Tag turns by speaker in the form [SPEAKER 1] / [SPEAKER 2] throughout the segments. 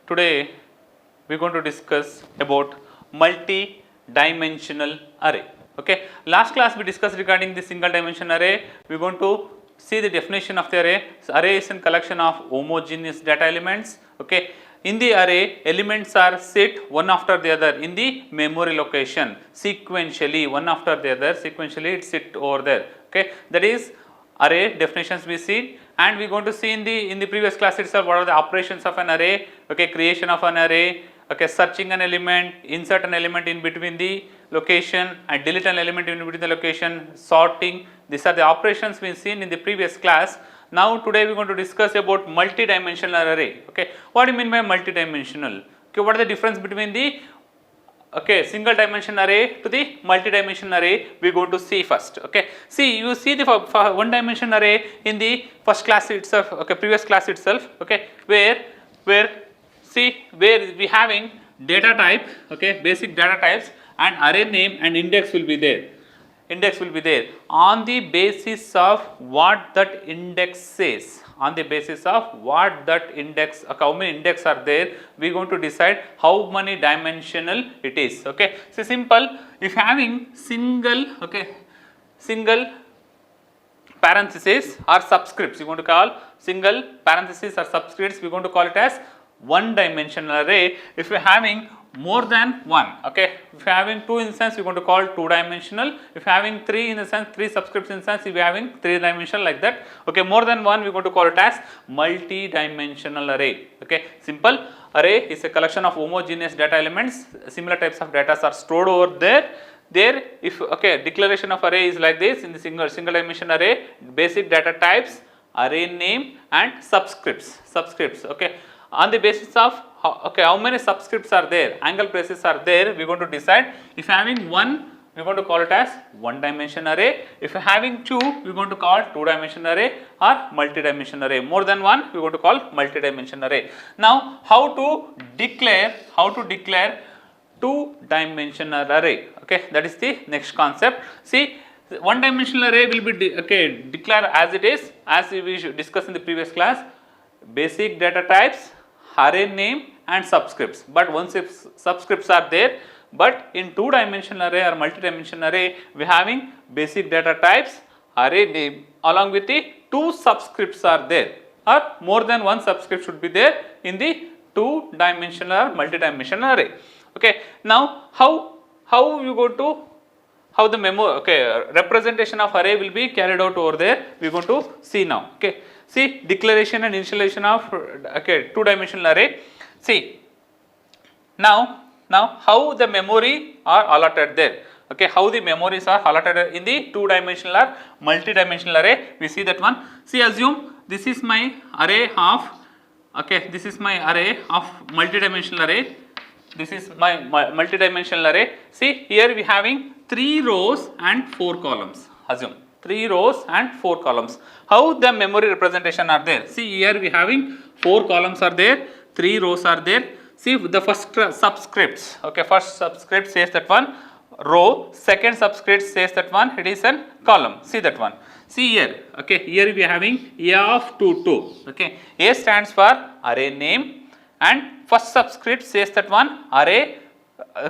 [SPEAKER 1] Today we are going to discuss about multi-dimensional array. Okay. Last class we discussed regarding the single dimension array. We are going to see the definition of the array. So, array is a collection of homogeneous data elements. Okay. In the array, elements are set one after the other in the memory location sequentially, one after the other, sequentially it sit over there. Okay. That is array definitions we see, and we are going to see in the previous class itself what are the operations of an array. Okay, creation of an array, okay, searching an element, insert an element in between the location and delete an element in between the location, sorting. These are the operations we have seen in the previous class. Now today we are going to discuss about multi-dimensional array. Okay, what do you mean by multi-dimensional? Okay, what are the difference between the single dimension array to the multi-dimension array we are going to see first. Okay, see, you see the one dimension array in the first class itself, okay, previous class itself, okay, where we having data type, okay, basic data types, and array name and index will be there. Index will be there on the basis of what that index says. On the basis of what that index, how many index are there, we are going to decide how many dimensional it is. Okay, so simple. If having single parenthesis or subscripts, you are going to call single parenthesis or subscripts, we are going to call it as one dimensional array. If you are having more than one, okay, if you are having two instance, we are going to call two dimensional. If you are having three instance, three subscripts instance, if you are having three dimensional, like that. Okay, more than one, we are going to call it as multi-dimensional array. Okay, simple. Array is a collection of homogeneous data elements. Similar types of data are stored over there. If declaration of array is like this in the single dimension array, basic data types, array name and subscripts. Okay, on the basis of how many subscripts are there, angle braces are there, we are going to decide. If having one, we are going to call it as one dimension array. If having two, we are going to call two dimension array or multi-dimension array. More than one, we are going to call multi-dimension array. Now, how to declare two dimensional array? Okay, that is the next concept. See, one dimensional array will be declared as it is, as we discussed in the previous class. Basic data types, array name and subscripts, but once if subscripts are there, but in two dimensional array or multi-dimensional array, we are having basic data types, array name along with the two subscripts are there, or more than one subscript should be there in the two dimensional or multi-dimensional array. Okay, now how you go to how the representation of array will be carried out over there, we are going to see now. Okay, see, declaration and initialization of two dimensional array. See, now how the memory are allotted there. Okay, how the memories are allotted in the two dimensional or multi-dimensional array, we see that one. See, assume this is my array of multi-dimensional array. This is my multi-dimensional array. See, here we having 3 rows and 4 columns. Assume 3 rows and 4 columns. How the memory representation are there? See, here we having 4 columns are there, 3 rows are there. See, the first subscripts. Okay, first subscript says that one row, second subscript says that one it is a column. See that one. See here. Okay, here we are having A of 2. Okay, A stands for array name, and first subscript says that one array,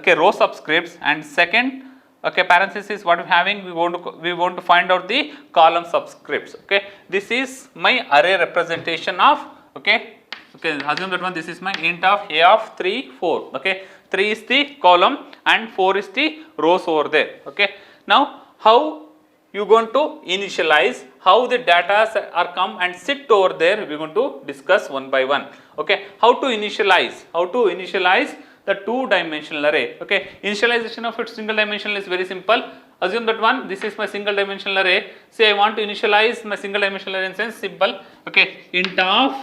[SPEAKER 1] row subscripts, and second parenthesis what we are having, we want to find out the column subscripts. Okay, this is my array representation of assume that one, this is my int of A of 3 4. Okay, 3 is the column and 4 is the rows over there. Okay, now how you going to initialize, how the data are come and sit over there, we are going to discuss one by one. Okay, how to initialize the two dimensional array. Okay, initialization of its single dimensional is very simple. Assume that one, this is my single dimensional array. Say I want to initialize my single dimensional array in sense simple. Okay, int of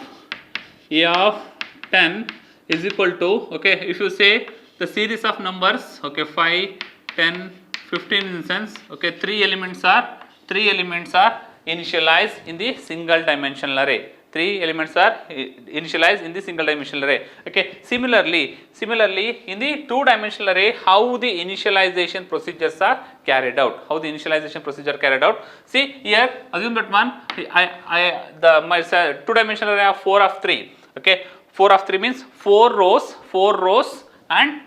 [SPEAKER 1] A of 10 is equal to, if you say the series of numbers, 5, 10, 15 instance, 3 elements are initialized in the single dimensional array. 3 elements are initialized in the single dimensional array. Okay, similarly in the two dimensional array, how the initialization procedures are carried out. See here, assume that one my two dimensional array of 4 of 3. Okay, 4 of 3 means 4 rows and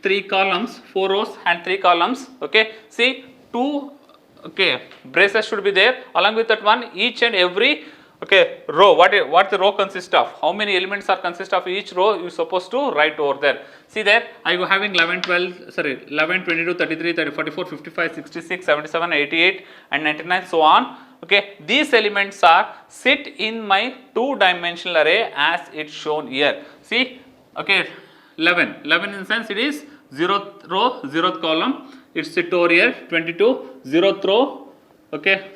[SPEAKER 1] 3 columns, 4 rows and 3 columns. Okay, see 2 braces should be there. Along with that one, each and every row, what the row consists of, how many elements are consist of each row, you supposed to write over there. See there, I go having 11, 22, 33, 30, 44, 55, 66, 77, 88 and 99, so on. Okay, these elements are sit in my 2-dimensional array as it's shown here. See, 11 in the sense it is 0th row, 0th column, it's sit over here. 22, 0th row,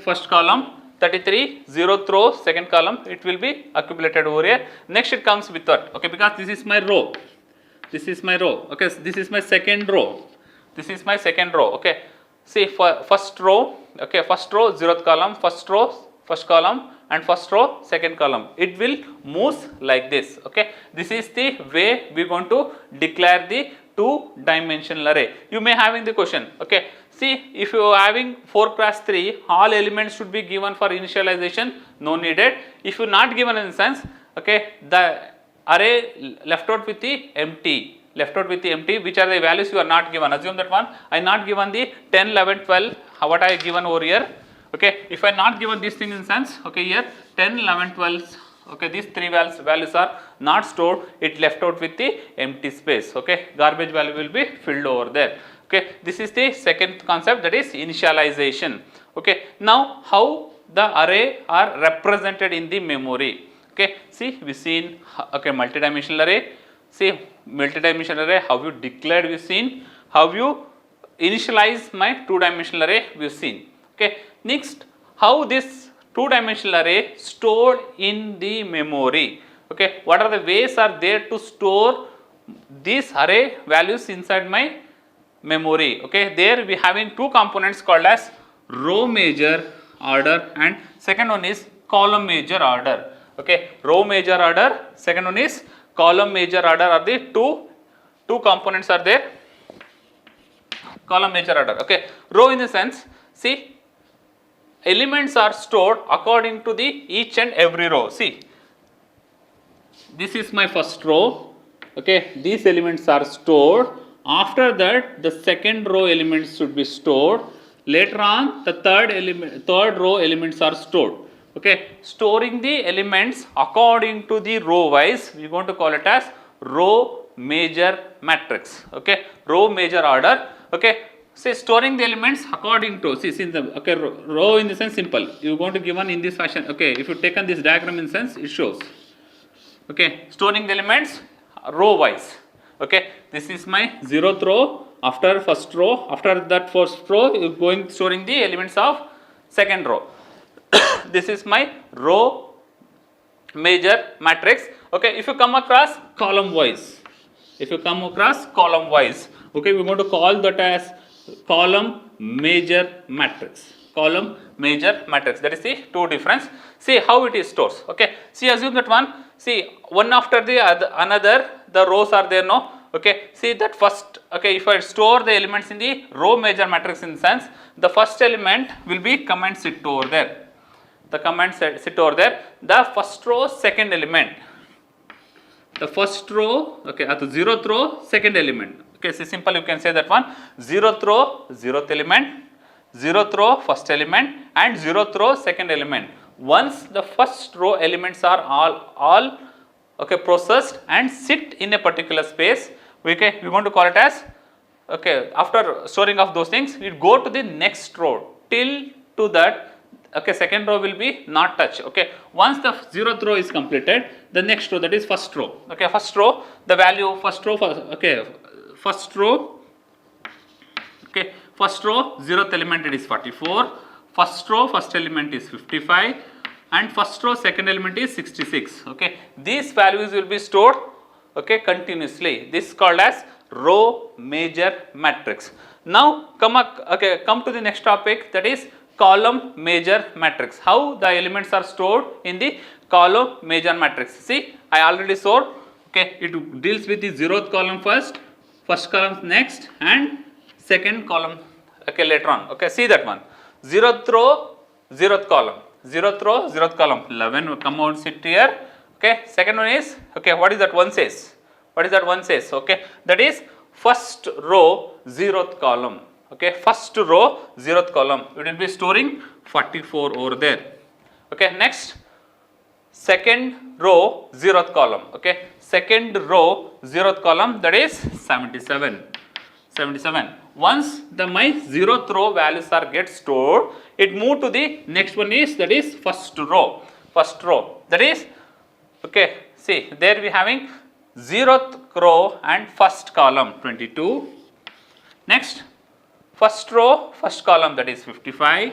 [SPEAKER 1] first column. 33, 0th row, second column, it will be accumulated over here. Next it comes with what? Because this is my row. This is my row. This is my second row. This is my second row. See, first row, first row, 0th column, first row, first column, and first row, second column. It will move like this. This is the way we are going to declare the 2-dimensional array. You may having the question. See, if you are having 4 cross 3, all elements should be given for initialization, no needed. If you not given in the sense, the array left out with the empty, which are the values you are not given. Assume that one, I not given the 10, 11, 12, what I given over here. If I not given this thing in the sense, here 10, 11, 12, these 3 values are not stored, it left out with the empty space. Garbage value will be filled over there. This is the second concept, that is initialization. Now how the array are represented in the memory. See, we seen multidimensional array. See, multidimensional array, how you declared, we seen. How you initialize my 2-dimensional array, we seen. Next, how this 2-dimensional array stored in the memory. What are the ways are there to store these array values inside my memory. There we having 2 components called as row major order and second one is column major order. Row major order, second one is column major order are the two components are there. Column major order. Row in the sense, see, elements are stored according to the each and every row. See, this is my first row. These elements are stored. After that, the second row elements should be stored. Later on, the third row elements are stored. Storing the elements according to the row wise, we are going to call it as row major matrix. Row major order. Say storing the elements according to, see in the row in the sense simple. You are going to given in this fashion. If you taken this diagram in sense, it shows. Storing the elements row wise. This is my 0th row, after first row, after that first row you going storing the elements of second row. This is my row major matrix. If you come across column wise, we are going to call that as column major matrix. Column major matrix, that is the 2 difference. See how it is stored. See, assume that one, see one after the another, the rows are there, no. See that first, if I store the elements in the row major matrix in the sense, the first element will be come and sit over there. The command sit over there. The first row, second element. The first row, at the 0th row, second element. See, simple, you can say that one. 0th row, 0th element, 0th row, first element, and 0th row, second element. Once the first row elements are all processed and sit in a particular space, we want to call it as, after storing of those things, we go to the next row till to that. Second row will be not touched. Once the 0th row is completed, the next row, that is first row. First row, the value first row, first row, first row 0th element it is 44, first row first element is 55 and first row second element is 66. These values will be stored continuously. This is called as row major matrix. Now come to the next topic, that is column major matrix. How the elements are stored in the column major matrix. See, I already showed. It deals with the 0th column first column next, and second column later on. See that one. 0th row, 0th column. 0th row, 0th column. 11 will come out sit here. Okay, second one is, okay, what is that one says? What is that one says? Okay, that is first row 0th column. Okay, first row 0th column. We will be storing 44 over there. Okay, next second row 0th column. Okay, second row 0th column, that is 77. 77. Once my 0th row values are get stored, it move to the next one is, that is first row. First row, that is, okay, see there we having 0th row and first column 22. Next first row first column, that is 55.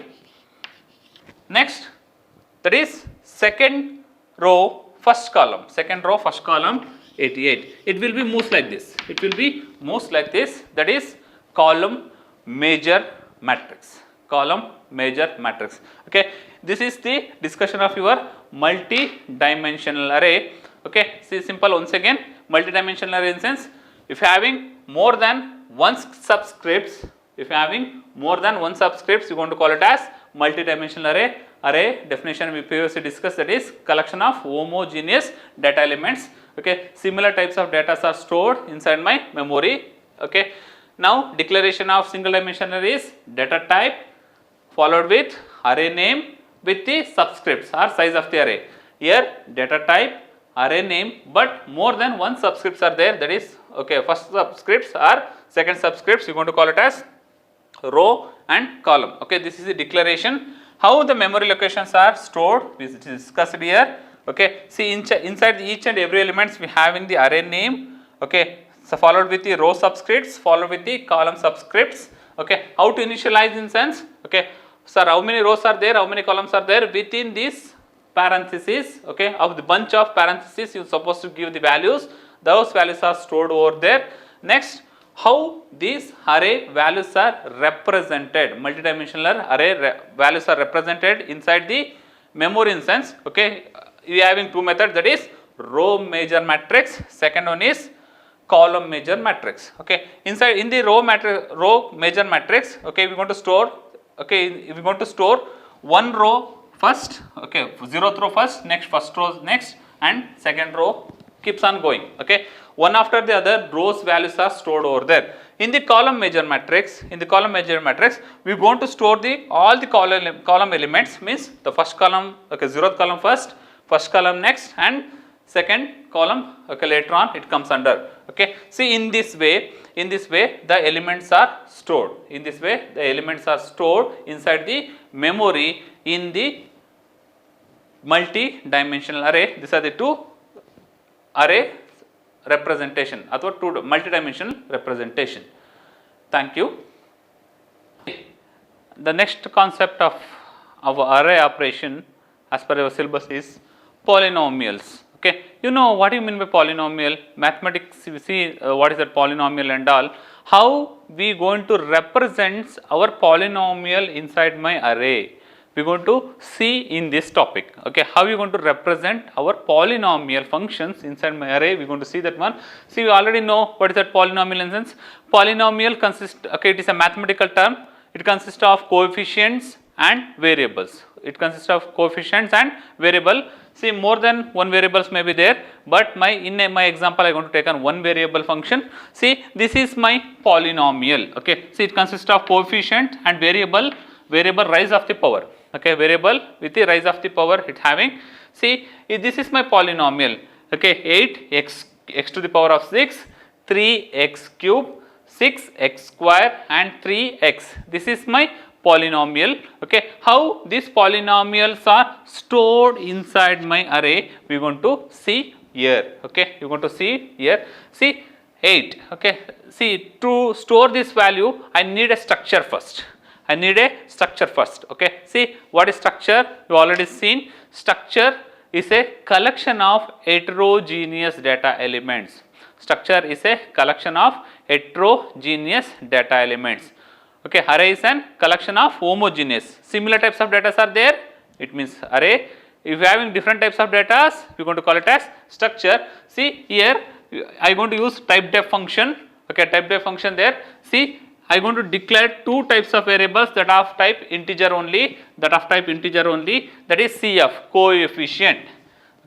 [SPEAKER 1] Next, that is second row first column, second row first column 88. It will be most like this. It will be most like this. That is column major matrix. Column major matrix. Okay. This is the discussion of your multi-dimensional array. Okay. See simple once again. Multi-dimensional array in sense, if you are having more than one subscripts, if you are having more than one subscripts, you are going to call it as multi-dimensional array. Array definition we previously discussed, that is collection of homogeneous data elements. Okay, similar types of data are stored inside my memory. Okay, now declaration of single dimensional array is data type followed with array name with the subscripts or size of the array. Here data type, array name, but more than one subscripts are there, that is, okay, first subscripts or second subscripts, you are going to call it as row and column. Okay, this is the declaration. How the memory locations are stored, we discussed here. Okay, see inside each and every elements we having the array name. Okay, so followed with the row subscripts, followed with the column subscripts. Okay, how to initialize in sense? Okay, sir, how many rows are there? How many columns are there within this parentheses? Okay, of the bunch of parentheses, you are supposed to give the values. Those values are stored over there. Next, how these array values are represented, multidimensional array values are represented inside the memory in sense. Okay, we are having two methods, that is row major matrix, second one is column major matrix. Okay, inside in the row major matrix, okay, we are going to store, okay, we are going to store one row first, okay, 0th row first, next first row next, and second row keeps on going. Okay, one after the other rows values are stored over there. In the column major matrix, we are going to store the all the column elements, means the first column, okay, 0th column first column next, and second column, okay, later on it comes under. Okay, see in this way the elements are stored. In this way the elements are stored inside the memory in the multi-dimensional array. These are the two array representation or two multi-dimensional representation. Thank you. The next concept of our array operation as per our syllabus is polynomials. Okay, you know what do you mean by polynomial? Mathematics, we see what is that polynomial and all. How we going to represent our polynomial inside my array? We are going to see in this topic. Okay, how we are going to represent our polynomial functions inside my array? We are going to see that one. See, we already know what is that polynomial in sense. Polynomial consists, okay, it is a mathematical term. It consists of coefficients and variables. It consists of coefficients and variable. See, more than one variables may be there, but in my example I am going to take on one variable function. See, this is my polynomial. Okay, see, it consists of coefficient and variable rise of the power. Okay, variable with the rise of the power it having. See, this is my polynomial. Okay, 8x to the power of 6, 3x cube, 6x square and 3x. This is my polynomial. Okay, how these polynomials are stored inside my array, we are going to see here. Okay, you are going to see here. See, 8. Okay, see, to store this value I need a structure first. Okay, see what is structure? You already seen. Structure is a collection of heterogeneous data elements. Structure is a collection of heterogeneous data elements. Okay, array is a collection of homogeneous. Similar types of data are there. It means array. If you are having different types of data, we are going to call it as structure. See here, I am going to use type def function. Okay, type def function there. See, I am going to declare two types of variables that of type integer only, that is CF, coefficient.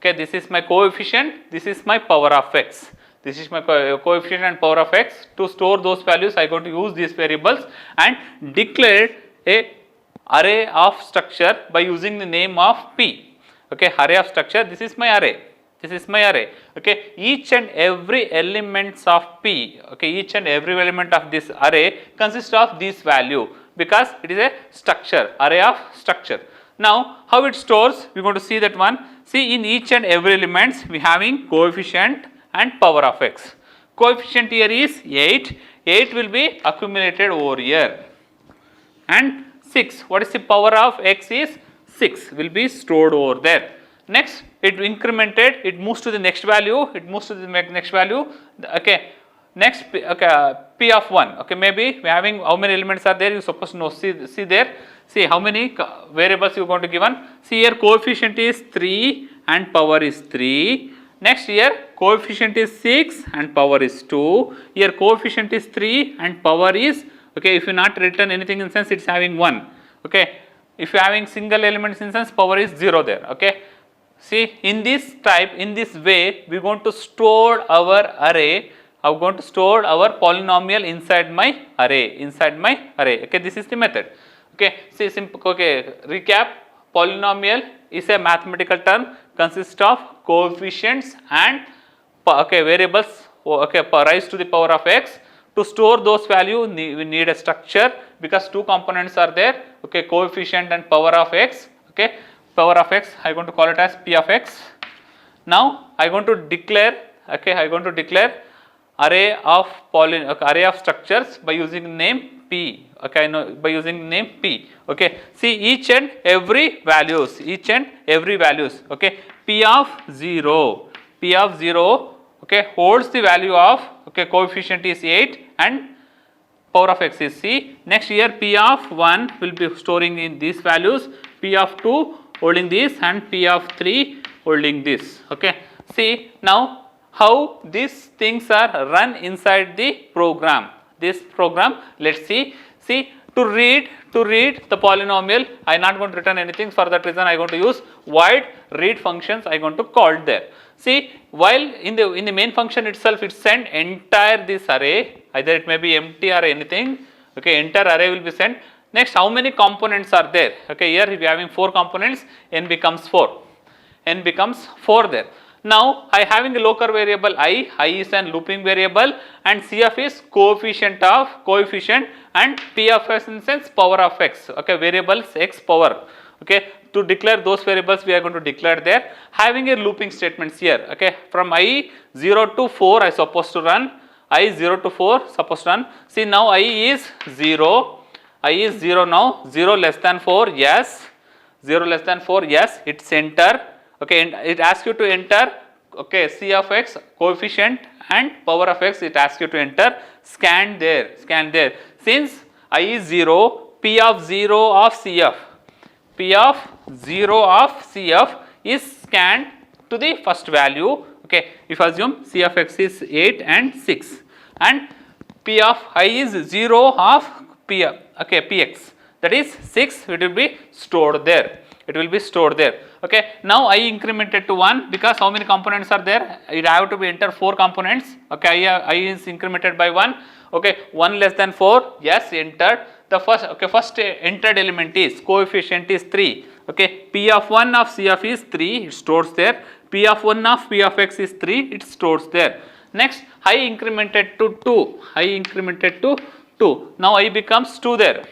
[SPEAKER 1] Okay, this is my coefficient, this is my power of x. This is my coefficient and power of x. To store those values, I am going to use these variables and declare a array of structure by using the name of P. Okay, array of structure. This is my array. This is my array. Okay, each and every elements of P. Okay, each and every element of this array consists of this value because it is a structure, array of structure. Now, how it stores? We are going to see that one. See, in each and every elements we having coefficient and power of x. Coefficient here is 8. 8 will be accumulated over here. And 6. What is the power of x is 6 will be stored over there. Next, it incremented, it moves to the next value, it moves to the next value. Okay. Next, okay, P of 1. Okay, maybe we are having how many elements are there? You are supposed to know. See there. See how many variables you are going to given. See here, coefficient is 3 and power is 3. Next here, coefficient is 6 and power is 2. Here, coefficient is 3 and power is, okay, if you not written anything in sense, it is having 1. Okay, if you are having single elements in sense, power is 0 there. Okay, see, in this type, in this way, we are going to store our array. I am going to store our polynomial inside my array. Okay, this is the method. Okay, see, simple. Okay, recap. Polynomial is a mathematical term, consists of coefficients and variables. Okay, raised to the power of x. To store those values, we need a structure because two components are there. Okay, coefficient and power of x. Okay, power of x. I am going to call it as p of x. Now I am going to declare. Okay, I am going to declare array of array of structures by using name P. Okay, by using name P. Okay, see each and every values, okay, P of 0, okay, holds the value of, okay, coefficient is 8 and power of x is c. Next here, P of 1 will be storing in these values, P of 2 holding this and P of 3 holding this. Okay, see now how these things are run inside the program. This program, let's see. See, to read the polynomial, I am not going to return anything. For that reason, I am going to use void read functions. I am going to call there. See, while in the main function itself, it send entire this array. Either it may be empty or anything. Okay, entire array will be sent. Next, how many components are there? Okay, here we are having 4 components. N becomes 4. N becomes 4 there. Now, I having a local variable I is an looping variable and CF is coefficient and P of x in sense power of x, okay, variables x power. Okay, to declare those variables we are going to declare there, having a looping statements here. Okay, from I 0 to 4 I supposed to run, I 0 to 4 supposed to run. See now I is 0 now, 0 less than 4, yes, 0 less than 4, yes, it's enter. Okay, and it asks you to enter, okay, C of x, coefficient and power of x, it asks you to enter, scan there. Since I is 0, P of 0 of CF is scanned to the first value. Okay, if I assume C of x is 8 and 6 and P of I is 0 of P, okay, Px, that is 6, it will be stored there. Okay, now I incremented to 1 because how many components are there? It have to be enter 4 components. Okay, I is incremented by 1. Okay, 1 less than 4, yes, entered. The first entered element is coefficient is 3. Okay, P of 1 of CF is 3, it stores there. P of 1 of P of x is 3, it stores there. Next, I incremented to 2. Now I becomes 2 there.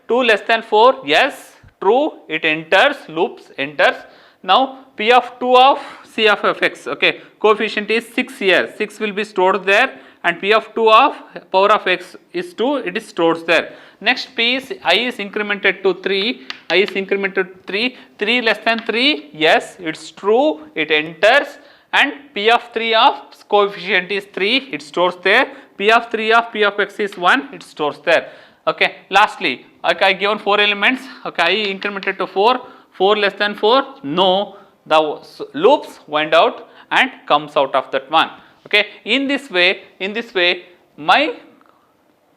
[SPEAKER 1] 2 less than 4, yes, true, it enters, loops, enters. Now P of 2 of C of x, okay, coefficient is 6 here, 6 will be stored there and P of 2 of power of x is 2, it is stored there. Next P is, I is incremented to 3, 3 less than 3, yes, it's true, it enters and P of 3 of coefficient is 3, it stores there, P of 3 of P of x is 1, it stores there. Okay, lastly, okay, I given 4 elements, okay, I incremented to 4 less than 4, no, the loops wind out and comes out of that one. Okay, in this way, my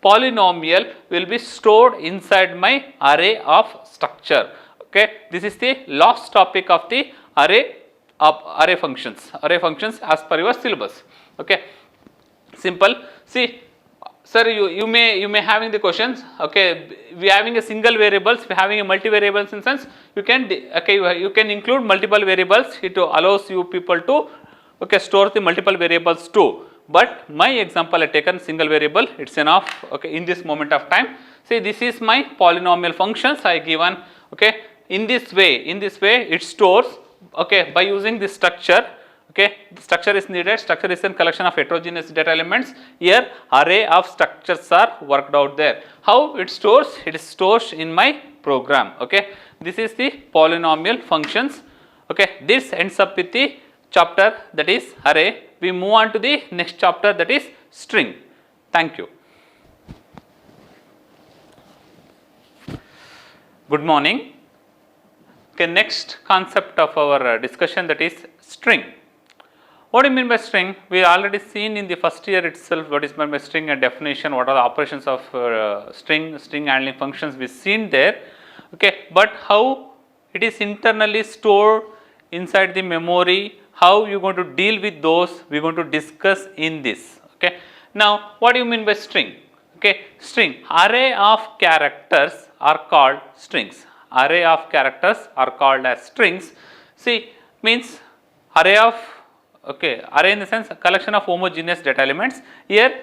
[SPEAKER 1] polynomial will be stored inside my array of structure. Okay, this is the last topic of the array of array functions as per your syllabus. Okay, simple. See, sir, you may having the questions. Okay, we having a single variables, we having a multi variables in sense you can you can include multiple variables. It allows you people to store the multiple variables too. But my example I taken single variable, it's enough. Okay, in this moment of time. See, this is my polynomial functions I given. Okay, in this way it stores. Okay, by using this structure. Okay, the structure is needed. Structure is a collection of heterogeneous data elements. Here array of structures are worked out there. How it stores? It stores in my program. Okay, this is the polynomial functions. Okay, this ends up with the chapter that is array. We move on to the next chapter that is string. Thank you. Good morning. Okay, next concept of our discussion that is string. What do you mean by string? We already seen in the first year itself what is meant by string and definition, what are the operations of string handling functions we seen there. Okay, but how it is internally stored inside the memory, how you going to deal with those, we are going to discuss in this. Okay, now what do you mean by string? Okay, string, array of characters are called strings. Array of characters are called as strings. See, means array of array in the sense collection of homogeneous data elements. Here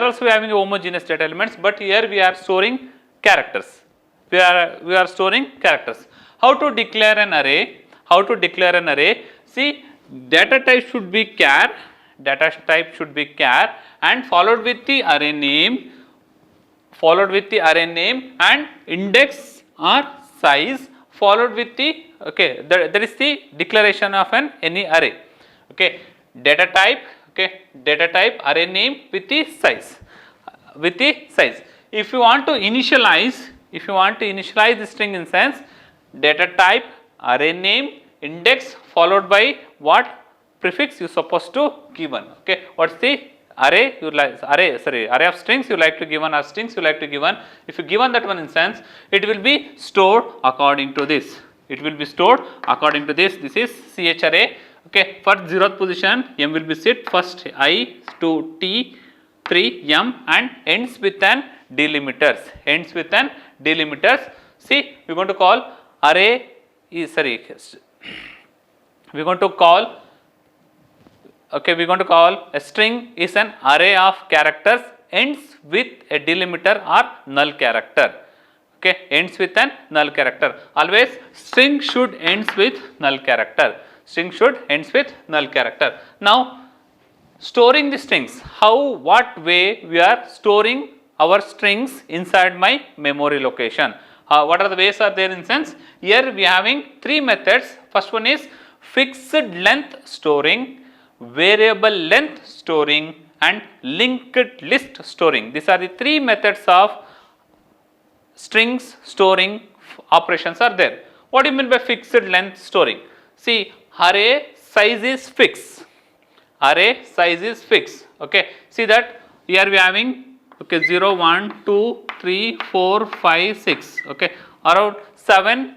[SPEAKER 1] also we are having homogeneous data elements, but here we are storing characters. We are storing characters. How to declare an array? How to declare an array? See, data type should be char. Data type should be char and followed with the array name. And index or size followed with the that is the declaration of any array. Okay, data type, array name with the size, If you want to initialize, the string in sense, data type, array name, index followed by what prefix you supposed to given. Okay, what's the array you like? Array of strings you like to given or strings you like to given. If you given that one instance, it will be stored according to this. This is ch array. Okay, for 0th position, m will be set first I to t 3 m and ends with an delimiters. See, we are going to call array is we are going to call a string is an array of characters ends with a delimiter or null character. Okay, ends with an null character. Always string should ends with null character. Now, storing the strings. What way we are storing our strings inside my memory location? What are the ways are there in sense? Here we are having 3 methods. First one is fixed length storing, variable length storing and linked list storing. These are the 3 methods of strings storing operations are there. What do you mean by fixed length storing? See, array size is fixed. Okay, see that here we are having 0, 1, 2, 3, 4, 5, 6. Okay, around 7.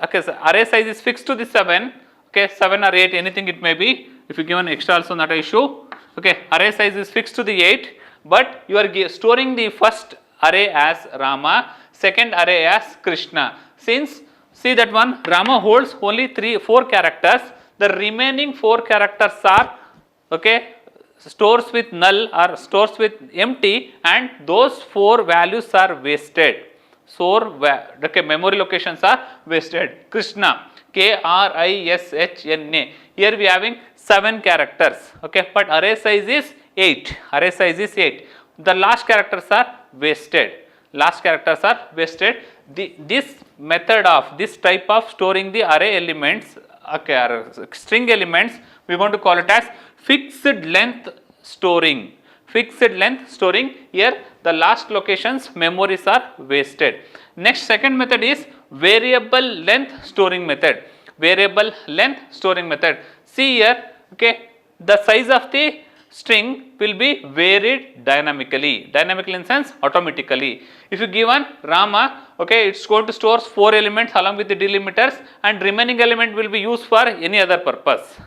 [SPEAKER 1] Okay, so array size is fixed to the 7. Okay, 7 or 8, anything it may be. If you given extra also not an issue. Okay, array size is fixed to the 8, but you are storing the first array as Rama, second array as Krishna. Since see that one Rama holds only 4 characters, the remaining 4 characters are stores with null or stores with empty, and those 4 values are wasted. Memory locations are wasted. Krishna, Krishna. Here we are having 7 characters. Okay, but array size is 8. The last characters are wasted. This type of storing the array elements, string elements, we are going to call it as fixed length storing. Here the last locations memories are wasted. Next, second method is variable length storing method. See here, the size of the string will be varied dynamically. In sense automatically. If you given Rama, okay, it's going to store 4 elements along with the delimiters, and remaining element will be used for any other purpose.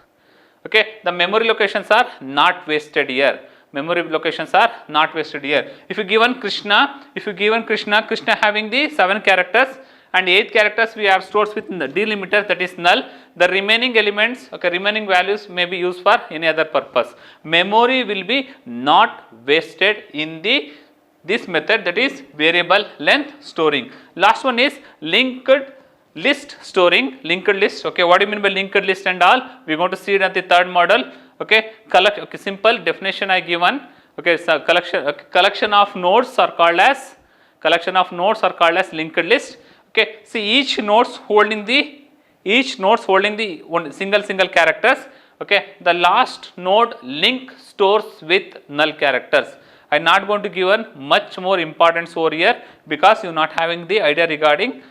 [SPEAKER 1] Okay, the memory locations are not wasted here. Memory locations are not wasted here. If you given Krishna, Krishna having the 7 characters and 8 characters we have stores with the delimiter, that is null. The remaining elements, okay, remaining values may be used for any other purpose. Memory will be not wasted in this method, that is variable length storing. Last one is linked list storing. Linked list, okay, what do you mean by linked list and all? We are going to see it at the third model. Okay, simple definition I given. Okay, so collection of nodes are called as linked list. Okay, see each nodes holding the one single characters. Okay, the last node link stores with null characters. I am not going to give much more importance over here because you are not having the idea regarding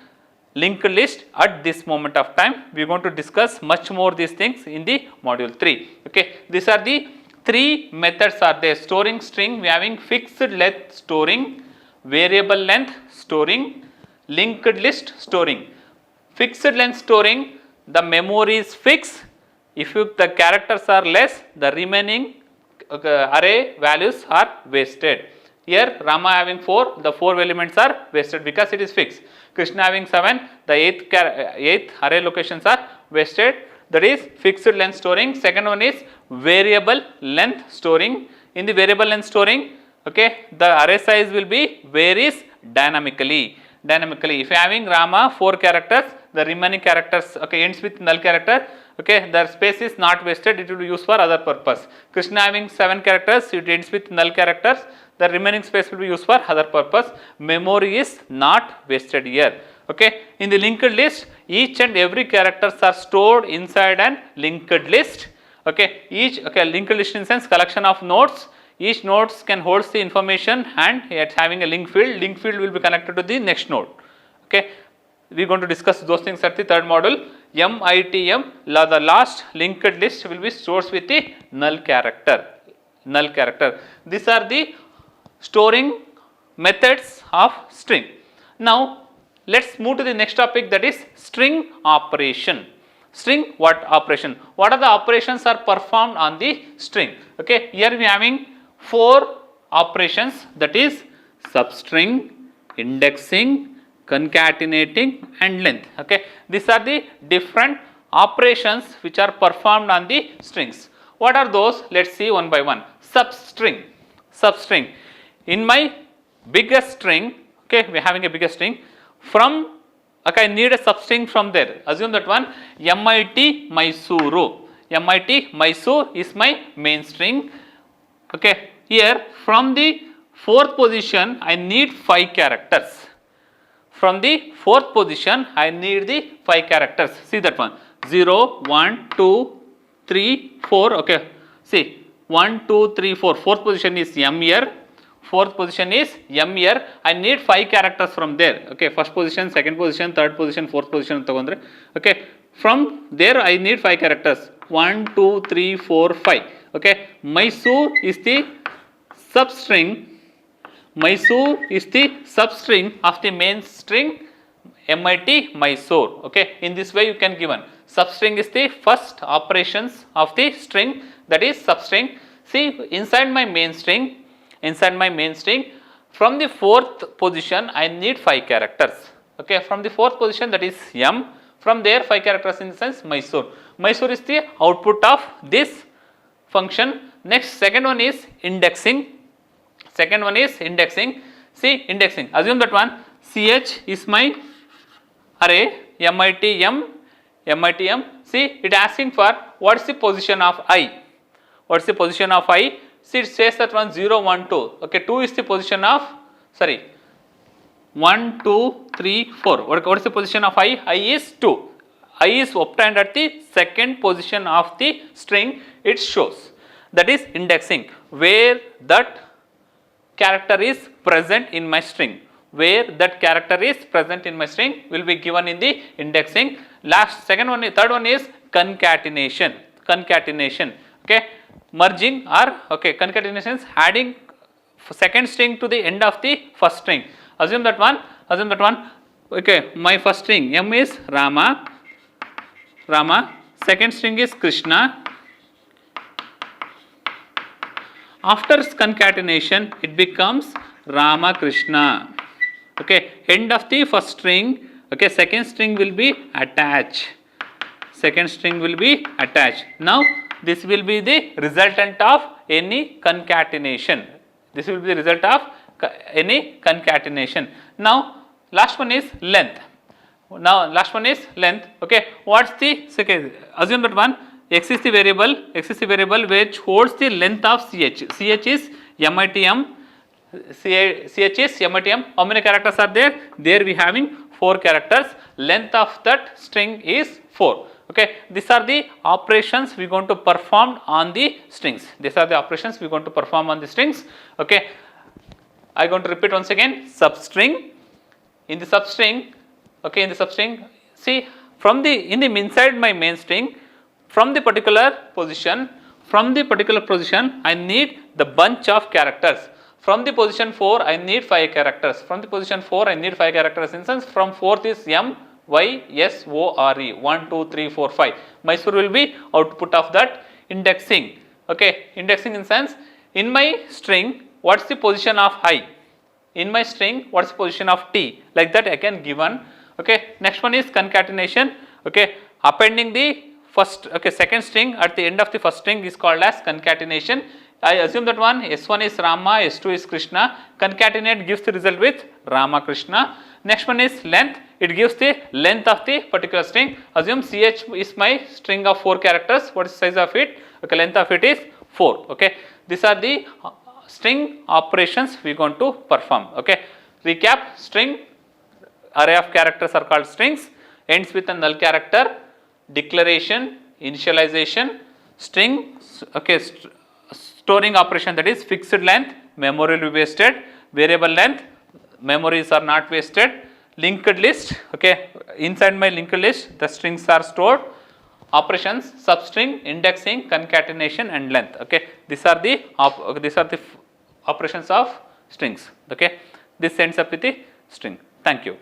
[SPEAKER 1] linked list at this moment of time. We are going to discuss much more these things in the module 3. Okay, these are the 3 methods are there. Storing string, we are having fixed length storing, variable length storing, linked list storing. Fixed length storing, the memory is fixed. If the characters are less, the remaining array values are wasted. Here Rama having 4, the 4 elements are wasted because it is fixed. Krishna having 7, the 8th array locations are wasted, that is fixed length storing. Second one is variable length storing. In the variable length storing, okay, the array size will be varies dynamically. If you are having Rama 4 characters, the remaining characters, okay, ends with null character, okay, the space is not wasted, it will be used for other purpose. Krishna having 7 characters, it ends with null characters, the remaining space will be used for other purpose. Memory is not wasted here. Okay, in the linked list, each and every characters are stored inside an linked list. Okay, linked list in sense collection of nodes. Each nodes can hold the information and it's having a link field. Link field will be connected to the next node. Okay, we are going to discuss those things at the third module. MITM, the last linked list will be stored with the null character. These are the storing methods of string. Now let us move to the next topic, that is string operation. String operation? What are the operations are performed on the string? Okay, here we are having 4 operations, that is substring, indexing, concatenating and length. Okay, these are the different operations which are performed on the strings. What are those? Let us see one by one. Substring. In my biggest string, okay, we are having a biggest string, from, okay, I need a substring from there. Assume that one MIT Mysuru. MIT Mysore is my main string. Okay, here from the 4th position I need 5 characters. From the 4th position I need the 5 characters. See that one, 0, 1, 2, 3, 4. Okay, see 1, 2, 3, 4. 4th position is M here. 4th position is M here. I need 5 characters from there. Okay, first position, second position, third position, 4th position. Okay, from there I need 5 characters. 1, 2, 3, 4, 5. Okay, Mysore is the substring. Of the main string MIT Mysore. Okay, in this way you can given. Substring is the first operations of the string, that is substring. See inside my main string, from the 4th position I need 5 characters. Okay, from the 4th position, that is M, from there 5 characters in the sense Mysore. Mysore is the output of this function. Next, second one is indexing. See indexing, assume that one CH is my array MITM. See it asking for what is the position of I. See it says that one 0, 1, 2. Okay, 2 is the position of, 1, 2, 3, 4. What is the position of I? I is 2. I is obtained at the 2nd position of the string it shows. That is indexing, where that character is present in my string. Where that character is present in my string will be given in the indexing. Third one is concatenation. Okay, merging or concatenation is adding second string to the end of the first string. Assume that one Okay, my first string M is Rama, second string is Krishna. After concatenation, it becomes Rama Krishna. Okay, end of the first string. Okay, second string will be attached. Now, this will be the resultant of any concatenation. Now, last one is length. Okay, what's the second? Assume that one x is the variable which holds the length of ch. Ch is MITM. Ch is MITM. How many characters are there? There we having 4 characters. Length of that string is 4. Okay, these are the operations we are going to perform on the strings. Okay, I am going to repeat once again. Substring. In the substring, see from the inside my main string, from the particular position, I need the bunch of characters. From the position 4, I need 5 characters. In sense, from 4th is M, Y, S, O, R, E. 1, 2, 3, 4, 5. Mysore will be output of that indexing. Okay, indexing in sense, in my string, what's the position of I? In my string, what's the position of T? Like that I can given. Okay, next one is concatenation. Okay, appending the second string at the end of the first string is called as concatenation. I assume that one S1 is Rama, S2 is Krishna. Concatenate gives the result with Rama Krishna. Next one is length. It gives the length of the particular string. Assume CH is my string of 4 characters. What is the size of it? Okay, length of it is 4. Okay, these are the string operations we are going to perform. Okay, recap: string, array of characters are called strings, ends with a null character, declaration, initialization, string. Okay, storing operation, that is fixed length, memory will be wasted, variable length, memories are not wasted, linked list. Okay, inside my linked list the strings are stored. Operations: substring, indexing, concatenation and length. Okay, these are the operations of strings. Okay, this ends up with the string. Thank you.